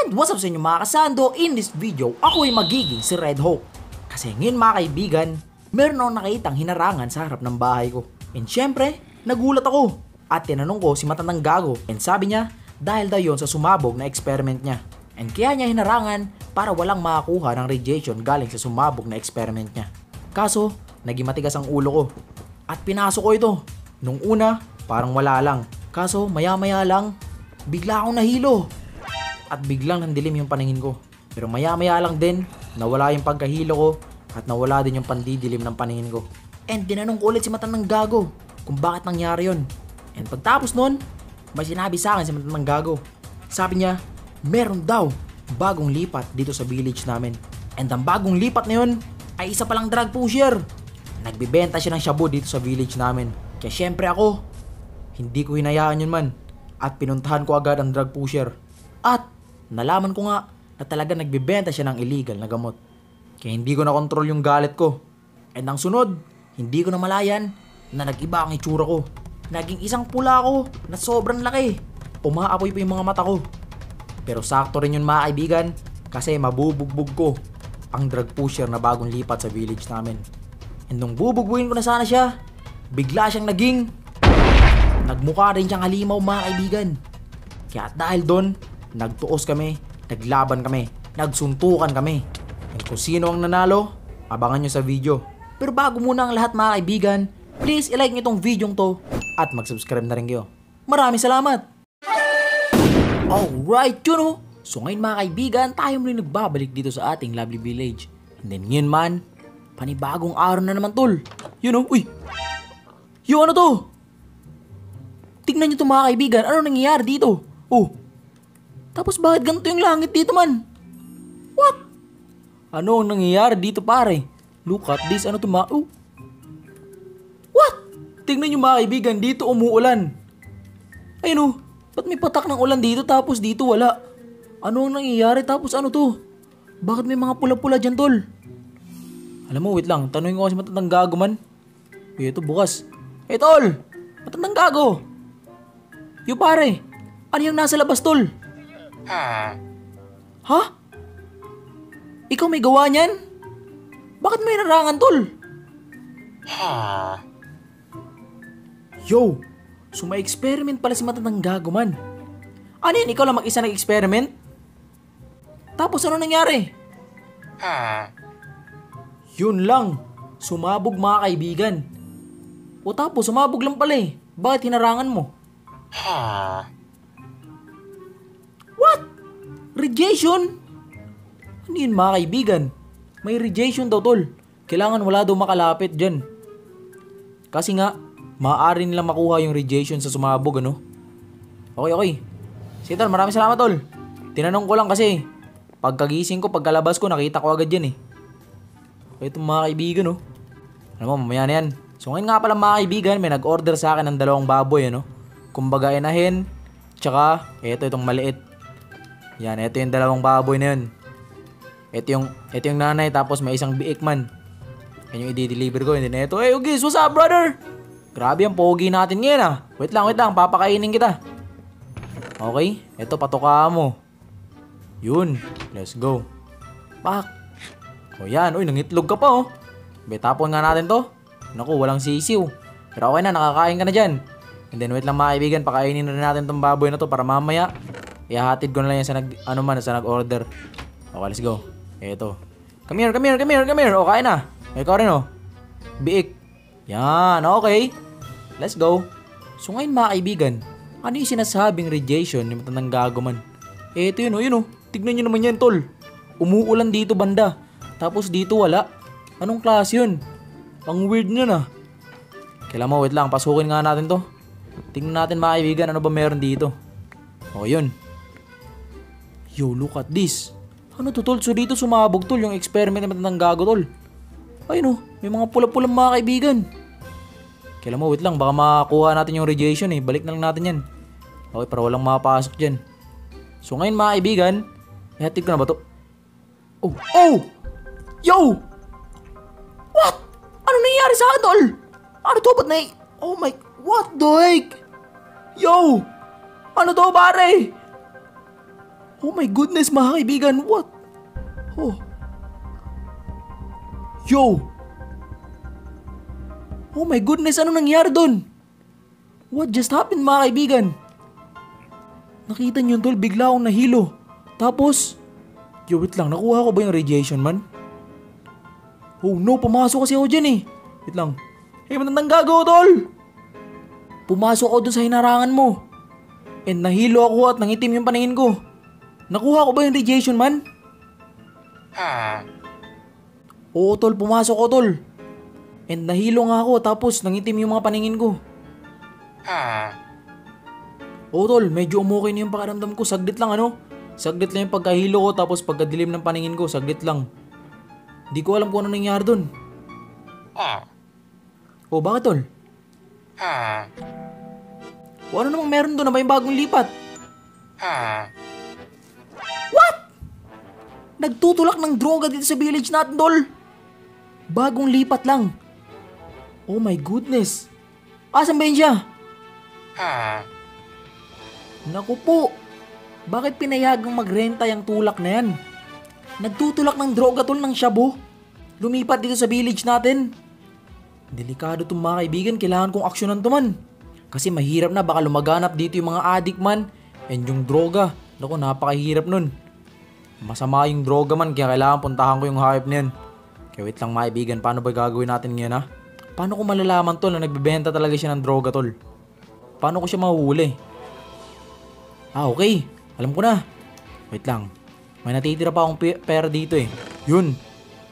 And what's up sa inyo mga kasando? In this video, ako ay magiging si Red Hawk. Kasi ngayon mga kaibigan, meron akong nakitang hinarangan sa harap ng bahay ko. And syempre, nagulat ako. At tinanong ko si matandang gago. And sabi niya, dahil daw yun sa sumabog na experiment niya. And kaya niya hinarangan para walang makakuha ng radiation galing sa sumabog na experiment niya. Kaso, naging matigas ang ulo ko. At pinasok ko ito. Nung una, parang wala lang. Kaso, maya-maya lang, bigla akong nahilo. At biglang nandilim yung paningin ko. Pero maya-maya lang din, nawala yung pagkahilo ko at nawala din yung pandidilim ng paningin ko. And tinanong ko ulit si matandang gago kung bakit nangyari yun. And pagtapos nun, may sinabi sa akin si matandang gago. Sabi niya, meron daw bagong lipat dito sa village namin. And ang bagong lipat na yun ay isa palang drug pusher. Nagbibenta siya ng shabu dito sa village namin. Kaya syempre ako, hindi ko hinayaan yun man. At pinuntahan ko agad ang drug pusher. At nalaman ko nga na talaga nagbibenta siya ng illegal na gamot. Kaya hindi ko na control yung galit ko. And ang sunod, hindi ko na malayan na nag-iba ang itsura ko. Naging isang pula ko na sobrang laki. Umaapoy pa yung mga mata ko. Pero sakto rin yun mga kaibigan kasi mabubugbog ko ang drug pusher na bagong lipat sa village namin. And nung bubugbugin ko na sana siya, bigla siyang nagmukha rin siyang halimaw mga kaibigan. Kaya dahil doon, nagtuos kami, naglaban kami, nagsuntukan kami. And kung sino ang nanalo, abangan nyo sa video. Pero bago muna ang lahat mga kaibigan, please ilike nyo itong video to at mag-subscribe na rin kayo. Maraming salamat! Alright yun o! So ngayon mga kaibigan, tayo muli nagbabalik dito sa ating lovely village. And then ngayon man, panibagong araw na naman tol. Yun o, uy! Yung ano to? Tignan nyo to mga kaibigan, ano nangyayari dito? Oh! Tapos bakit ganito yung langit dito man? What? Ano ang nangyayari dito pare? Look at this, ano to oh. What? Tingnan nyo mga kaibigan, dito umuulan. Ayun oh, ba't may patak ng ulan dito tapos dito wala? Ano ang nangyayari tapos ano to? Bakit may mga pula-pula dyan tol? Alam mo, wait lang, tanungin ko kasi matandang gago man. Ito bukas. Tol! Matandang gago! Yo pare, ano yung nasa labas tol? Ha? Ikaw may gawa niyan? Bakit may narangan tol? Yo, so may experiment pala si matandang gago man. Ano yan, ikaw lang mag-isa nag-experiment? Tapos ano nangyari? Yun lang, sumabog mga kaibigan. O tapos sumabog lang pala eh. Bakit hinarangan mo? What? Radiation? Ano yun mga kaibigan? May radiation daw tol. Kailangan wala daw makalapit dyan. Kasi nga, maaari nilang makuha yung radiation sa sumabog ano. Okay. Sige tol, maraming salamat tol. Tinanong ko lang kasi pagkagising ko, pagkalabas ko, nakita ko agad yan eh. Ito mga kaibigan oh. Alam mo, mamaya na yan. So ngayon nga pala mga kaibigan, may nag-order sa akin ng 2 baboy ano. Kumbaga inahin, tsaka itong maliit. Yan, ito yung 2 baboy na yun. Ito yung nanay, tapos may isang biik man. Yan yung i-deliver ko. And then ito, hey Ugis, what's up brother? Grabe ang pogi natin ngayon ah. Wait lang, papakainin kita. Okay, ito patuka mo. Yun, let's go. Pak. O yan, uy, nangitlog ka pa oh. Betapon nga natin to. Naku, walang sisiw. Pero okay na, nakakain ka na dyan. And then wait lang mga kaibigan, pakainin na rin natin tong baboy na to para mamaya ihahatid ko na lang yan sa nag-order. Okay, let's go. Eto. Come here. O, kain na. Ikaw rin oh. Biik. Yan, okay. Let's go. So ngayon mga kaibigan, ano yung sinasabing radiation ni matandang gago man? Eto yun oh. Tignan nyo naman yan tol. Umuulan dito banda. Tapos dito wala. Anong klase yun? Ang weird nyo na. Kailan mo, wait lang, pasukin nga natin to. Tingnan natin mga kaibigan, ano ba meron dito. O yun. Yo, look at this. Ano to tol? So dito sumabog tol yung experiment na matandang gago tol. Ayun may mga pula-pulang mga kaibigan. Kailan mo, wait lang, baka makakuha natin yung radiation eh. Balik na lang natin yan. Okay, para walang makapasok dyan. So ngayon mga kaibigan, ihatid ko na ba to? Oh! Yo! What? Ano nangyari sa akin tol? Ano to? Ba't oh my... What the heck? Yo! Ano to pare? Oh my goodness mga kaibigan, what? Oh. Yo! Oh my goodness, ano nangyari doon? What just happened mga kaibigan? Nakita niyo tol, bigla akong nahilo. Tapos, yo wait lang, nakuha ko ba yung radiation man? Oh no, pumasok kasi ako dyan eh. Wait lang. Hey, matandang gago tol! Pumasok ako dun sa hinarangan mo. And nahilo ako at nangitim yung paningin ko. Nakuha ko ba yung radiation man? Oo tol, pumasok ko tol. And nahilo nga ako tapos nangitim yung mga paningin ko. Oo tol, medyo umukay na yung pakiramdam ko. Saglit lang ano? Saglit lang yung pagkahilo ko tapos pagkadilim ng paningin ko. Saglit lang. Di ko alam kung ano nangyari dun. Oh, bakit tol? O ano namang meron dun na may bagong lipat? What? Nagtutulak ng droga dito sa village natin tol. Bagong lipat lang. Oh my goodness. Asan ba yun siya? Naku po. Bakit pinayagang magrenta yung tulak na yan? Nagtutulak ng droga tol ng shabu. Lumipat dito sa village natin. Delikado itong mga kaibigan. Kailangan kong aksyonan to man. Kasi mahirap na, baka lumaganap dito yung mga addict man. And yung droga. Naku, napakahirap nun. Masama yung droga man, kaya kailangan puntahan ko yung hype na yan. Kaya wait lang mga kaibigan, paano ba gagawin natin ngayon ha? Paano ko malalaman tol na nagbebenta talaga siya ng droga tol? Paano ko siya mahuhuli? Okay. Alam ko na. Wait lang. May natitira pa akong pera dito eh. Yun.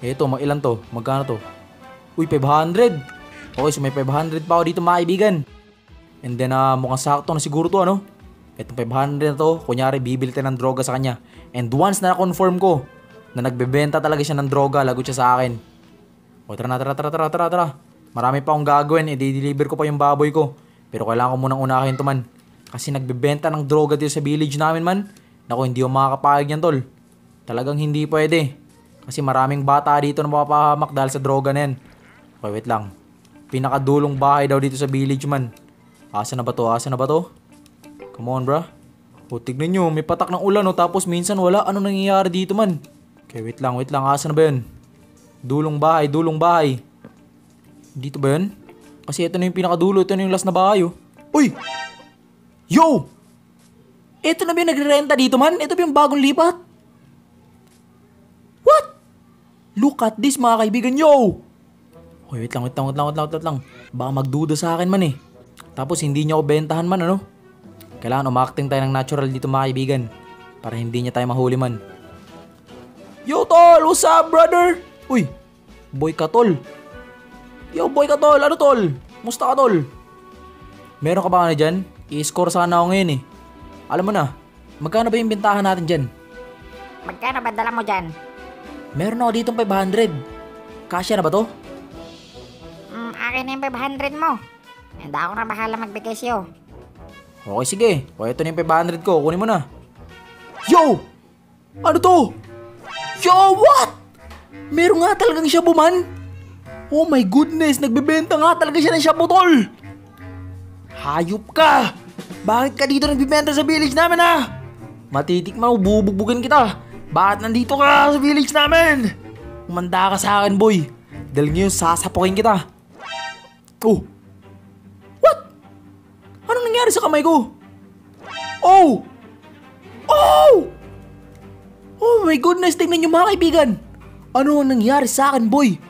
Eto, ilan to? Magkano to? Uy, 500. Okay, so may 500 pa ako dito mga kaibigan. And then mukhang sakto na siguro to ano? Etong 500 na to, kunyari bibili tayo ng droga sa kanya. And once na na-confirm ko na nagbebenta talaga siya ng droga, lagot siya sa akin. O tara. Marami pa akong gagawin, i-deliver ko pa yung baboy ko. Pero kailangan ko munang unahin to man. Kasi nagbebenta ng droga dito sa village namin man. Naku, hindi ako makakapayag yan tol. Talagang hindi pwede. Kasi maraming bata dito na mapapahamak dahil sa droga na yan. Okay, wait lang. Pinakadulong bahay daw dito sa village man. Asa na ba to? Come on bro. O tignan nyo, may patak ng ulan o tapos minsan wala. Ano nangyayari dito man? Okay, wait lang. Asa na ba yun? Dulong bahay. Dito ba yun? Kasi ito na yung pinakadulo. Ito na yung last na bahay oh. Uy! Yo! Ito na ba yung nagre-renta dito man? Ito ba yung bagong lipat? What? Look at this mga kaibigan. Yo! Uy, wait lang. Baka magduda sa akin man eh. Tapos hindi niya ako bentahan man ano? Kailangan umakting tayo ng natural dito mga kaibigan. Para hindi niya tayo mahuli man. Yo tol! What's up brother? Uy! Boy ka tol. Yo boy ka tol! Ano tol? Musta ka tol? Meron ka ba ano dyan? I-score sana ako ngayon eh. Alam mo na, magkano ba yung bentahan natin dyan? Magkano ba dala mo dyan? Meron ako ditong 500. Kasya na ba to? Akin na yung 500 mo. And ako na bahala magbigay sa'yo. Okay sige. O ito na yung 500 ko. Kunin mo na. Yo! Ano to? Yo! What? Meron nga talagang shabu man? Oh my goodness! Nagbebenta nga talaga siya ng shabu tol! Hayop ka! Bakit ka dito nagbebenta sa village namin ha? Matitikman mo, bubugbugin kita. Bakit nandito ka sa village namin? Umanda ka sa akin boy. Dahil ngayon sasapukin kita. Oh! What? Anong nangyari sa kamay ko? Oh! Oh! Oh my goodness, tingnan nyo mga kaibigan. Ano ang nangyari sa akin boy?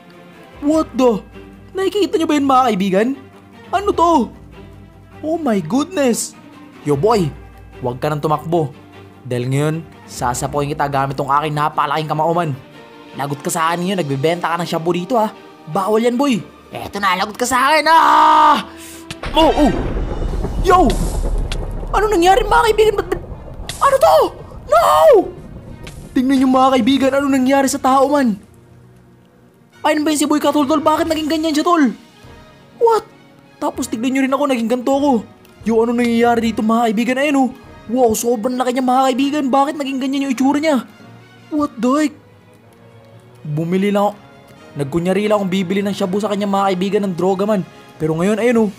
What the? Nakikita nyo ba yun mga kaibigan? Ano to? Oh my goodness. Yo boy, huwag ka nang tumakbo. Dahil ngayon, sasapukin kita gamit tong aking napakalaking kamauman. Lagot ka sa akin yun, nagbebenta ka ng shabu dito ha. Bawal yan boy. Eto na, lagot ka sa akin ah! Oh! Yo! Ano nangyari mga kaibigan? Ano to? No! Tingnan nyo mga kaibigan, ano nangyari sa tao man? Ayun ba yun si Boy Katol tol? Bakit naging ganyan siya tol? What? Tapos tignan nyo rin ako, naging ganto ako. Yo, ano nangyayari dito mga kaibigan? Ayun oh. Wow, sobrang laki niya mga kaibigan. Bakit naging ganyan yung itsura niya? What the heck? Bumili lang ako. Nagkunyari lang akong bibili ng shabu sa kanya mga kaibigan ng droga man. Pero ngayon ayun oh.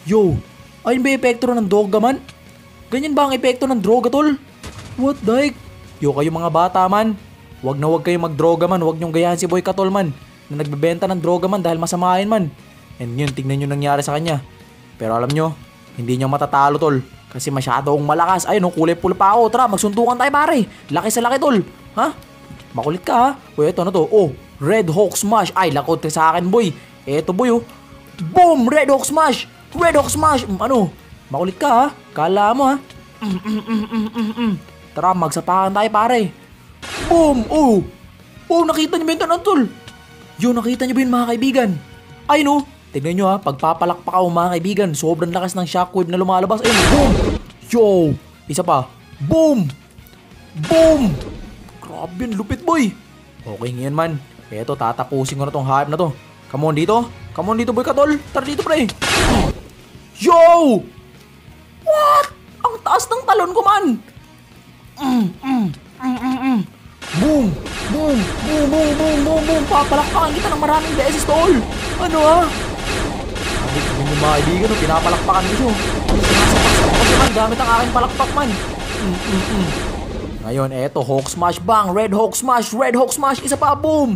Yo, ayun ba yung epekto ng droga man? Ganyan ba ang epekto ng droga tol? What the heck? Yo, kayo mga bata man, wag na wag kayo magdroga man, wag nyong gayahan si Boy Katol man, na nagbebenta ng droga man dahil masamahin man. And yun, tignan nyo nangyari sa kanya. Pero alam nyo, hindi nyo matatalo tol, kasi masyado akong malakas. Ayun, kulay pula pa ako. Tara, magsuntukan tayo pare. Laki sa laki tol. Ha? Makulit ka ha? Uy, eto na to. Oh, Red Hawk Smash. Ay, lakot ka sa akin boy. Eto boy oh. Boom! Red Hawk Smash! Red Hawk Smash! Ano? Makulit ka ha? Kala mo ha? Tara, magsapakan tayo pare. Boom! Oh! Oh, nakita niyo ba yung tanan tol? Yo, nakita niyo ba yun mga kaibigan? Ay no, tignan nyo ha, pagpapalakpak ako mga kaibigan, sobrang lakas ng shockwave na lumalabas. Ayun, boom! Yo! Isa pa. Boom! Boom! Grabe yun, lupit boy. Okay ngayon man, eto tatapusin ko na tong hype na to. Come on dito. Come on dito boy Katol. Tara dito pre. Yo! What? Ang taas ng talon ko man. Boom! Boom! Boom! Boom! Boom! Boom! Boom! Papalakpakan kita ng maraming beses tol. Ano ha? Sabi ko yung mga kaibigan, pinapalakpakan ko siya. Sinasapak-sapak ko siya man gamit ang aking palakpak man. Ngayon, eto, Hawk Smash bang! Red Hawk Smash! Red Hawk Smash! Isa pa! Boom!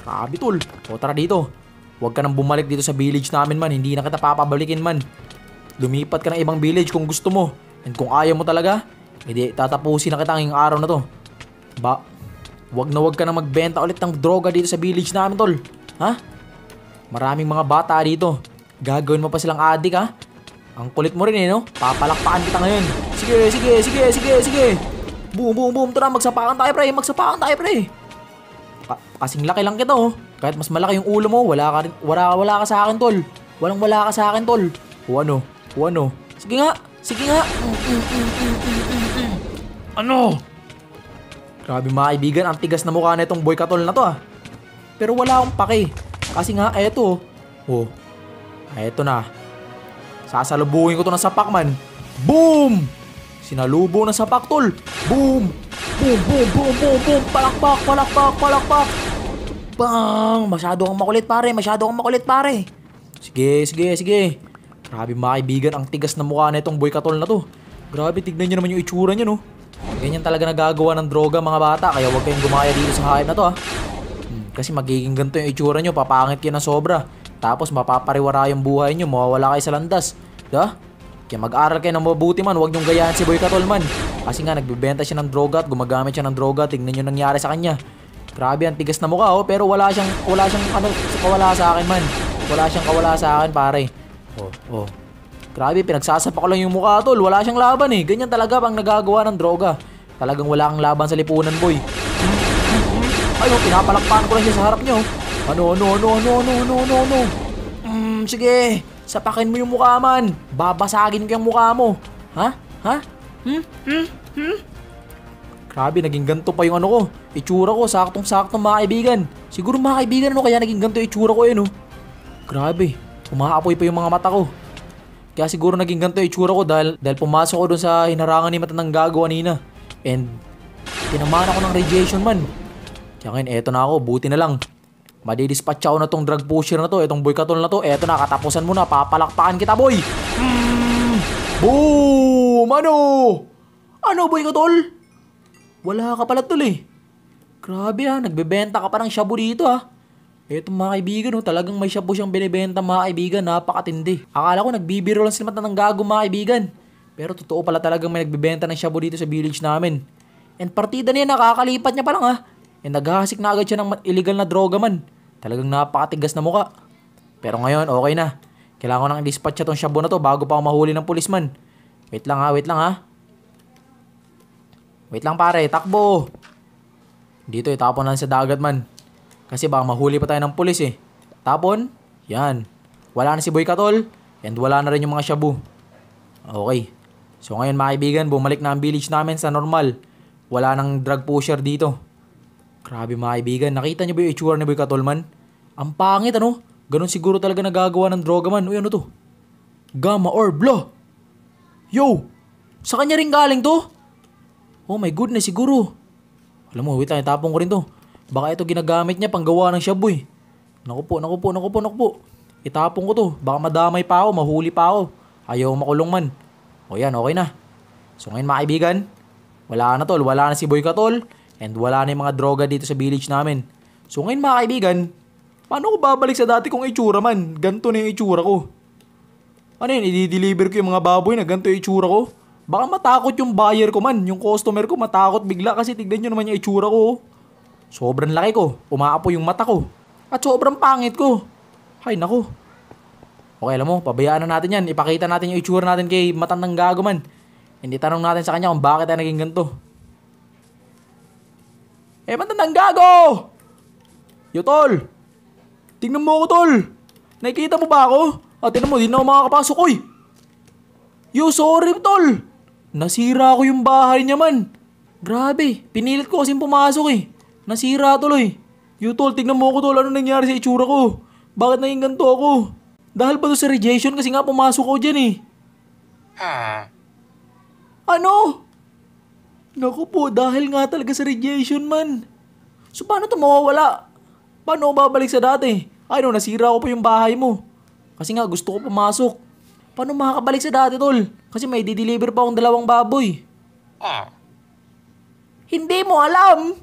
Grabe tol. O tara dito. Huwag ka nang bumalik dito sa village namin man. Hindi na kita papabalikin man. Lumipat ka ng ibang village kung gusto mo. And kung ayaw mo talaga, edi tatapusin na kita ngayong araw na to. Ba, wag ka na magbenta ulit ng droga dito sa village namin tol. Ha? Maraming mga bata dito. Gagawin mo pa silang adik ha? Ang kulit mo rin eh no? Papalakpakan kita ngayon. Sige, sige, sige, sige, sige. Boom, boom, boom. Tara, magsapakan tayo pre. Magsapakan tayo pre. Kasing laki lang kita oh. Kahit mas malaki yung ulo mo, wala ka sa akin tol. Wala ka sa akin tol. O ano? O ano? Sige nga. Sige nga. Ano? Grabe mga kaibigan, ang tigas na mukha na itong Boy Katol na to ah. Pero wala akong pake. Kasi nga, eto. Oh. Eto na. Sasalubungin ko to ng sapak man. Boom! Sinalubo na sapak tol. Boom! Boom, boom, boom, boom, boom. Palakpak, palakpak, palakpak. Bang! Masyado kang makulit pare. Masyado kang makulit pare. Sige, sige, sige. Grabe mga kaibigan, ang tigas na mukha na itong Boy Katol na to. Grabe, tignan nyo naman yung itsura nyo no. Ganyan talaga nagagawa ng droga mga bata. Kaya huwag kayong gumaya dito sa hype na to ha. Kasi magiging ganito yung itsura nyo. Papangit kayo ng sobra. Tapos mapapariwara yung buhay nyo. Mawawala kayo sa landas. Diba? Kaya mag-aral kayo ng mabuti man. Huwag nyong gayahan si Boy Katol man. Kasi nga nagbebenta siya ng droga at gumagamit siya ng droga. Tignan nyo nangyari sa kanya. Grabe, ang tigas na mukha oh. Pero wala siyang ano, kawala sa akin man. Wala siyang kawala sa akin pare. Oh. Grabe, pinagsasapa ko lang yung mukha tol. Wala siyang laban eh. Ganyan talaga pang nagagawa ng droga. Talagang wala kang laban sa lipunan boy. Ayun, pinapalakpakan ko lang siya sa harap nyo. Ano. Sige, sapakin mo yung mukha man. Babasagin ko yung mukha mo. Ha? Grabe, naging ganito pa yung ano ko. Itsura ko, saktong-saktong mga kaibigan. Siguro mga kaibigan ano kaya naging ganito yung itsura ko eh no. Grabe, umaapoy pa yung mga mata ko. Kaya siguro naging ganito yung itsura ko dahil pumasok ko dun sa hinarangan ni Matandang Gago kanina. And tinamaan ako ng radiation man. Kaya ngayon, eto na ako, buti na lang. Madidispatch ako na tong drug pusher na to, etong Boy Katol na to. Eto na, katapusan mo na, papalakpakan kita boy. Boom! Ano Boy Katol? Wala ka pala tol eh. Grabe ha, nagbebenta ka pa ng shabu dito ha. Eto mga kaibigan oh, talagang may shabu siyang binibenta mga kaibigan, napakatindi. Akala ko nagbibiro lang sila ng gago mga kaibigan. Pero totoo pala talagang may nagbebenta ng shabu dito sa village namin. And partida niya, nakakalipat niya pa lang ha. And naghahasik na agad siya ng illegal na droga man. Talagang napakatigas na muka. Pero ngayon, okay na. Kailangan ko nang i-dispatch itong shabu na to bago pa ako mahuli ng pulisman. Wait lang ha. Wait lang pare, takbo. Dito itapon lang sa dagat man. Kasi baka mahuli pa tayo ng pulis eh. Tapon, yan. Wala na si Boy Katol, and wala na rin yung mga shabu. Okay. So ngayon mga kaibigan, bumalik na ang village namin sa normal. Wala nang drug pusher dito. Grabe mga kaibigan, nakita niyo ba yung itsura ni Boy Katol man? Ang pangit ano? Ganun siguro talaga nagagawa ng droga man. Uy, ano to? Gamma orb, blah. Yo! Sa kanya rin galing to? Oh my goodness, siguro. Alam mo, wait lang, itapon ko rin to. Baka ito ginagamit niya pang gawa ng shabu eh. Naku po. Itapon ko to. Baka madamay pa ako, mahuli pa ako. Ayaw makulong man. O yan, okay na. So ngayon mga kaibigan, Wala na tol, wala na si Boy Katol, and wala na yung mga droga dito sa village namin. So ngayon mga kaibigan, paano ko babalik sa dati kong itsura man? Ganto na yung itsura ko. Ano yun, i-deliver ko yung mga baboy na ganito yung itsura ko? Baka matakot yung buyer ko man, yung customer ko matakot bigla kasi tignan nyo naman yung itsura ko. Sobrang laki ko, umaapo yung mata ko, at sobrang pangit ko. Ay nako. Okay, alam mo, pabayaan na natin yan. Ipakita natin yung itsura natin kay matandang gago man. Hindi tanong natin sa kanya kung bakit tayo naging ganito. Matandang gago! Yo, tol! Tingnan mo ako, tol! Nakikita mo ba ako? Tingnan mo, di na ako makakapasok, oy! Yo, sorry, tol! Nasira ko yung bahay niya man. Grabe, pinilit ko kasing pumasok eh. Nasira tuloy. Yo, tol, tingnan mo ako, tol. Ano nangyari sa itsura ko? Bakit naging ganito ako? Dahil ba to sa radiation kasi nga pumasok ko dyan eh. Ano? Naku po, dahil nga talaga sa radiation man. So paano to mawawala? Paano ako babalik sa dati? Ay no, nasira ko pa yung bahay mo. Kasi nga gusto ko pumasok. Paano makakabalik sa dati tol? Kasi may di-deliver pa akong 2 baboy. Hindi mo alam?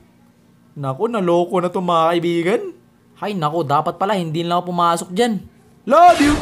Naku, naloko na to mga kaibigan. Hay naku, dapat pala hindi lang ako pumasok dyan. Love you!